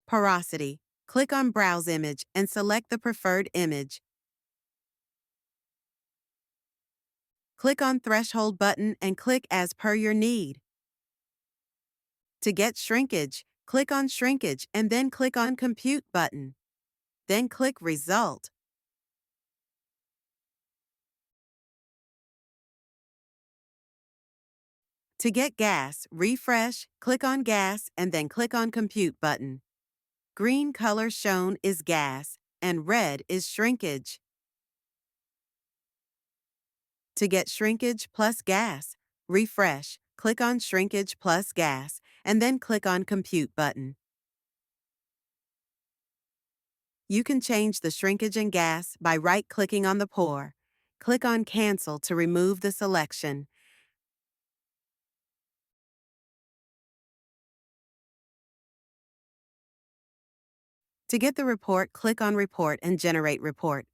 Porosity. Click on Browse Image and select the preferred image. Click on Threshold button and click as per your need. To get shrinkage, click on Shrinkage and then click on Compute button. Then click Result. To get gas, refresh, click on Gas and then click on Compute button. Green color shown is gas and red is shrinkage. To get shrinkage plus gas, refresh, click on Shrinkage plus gas, and then click on Compute button. You can change the shrinkage and gas by right-clicking on the pour. Click on Cancel to remove the selection. To get the report, click on Report and generate report.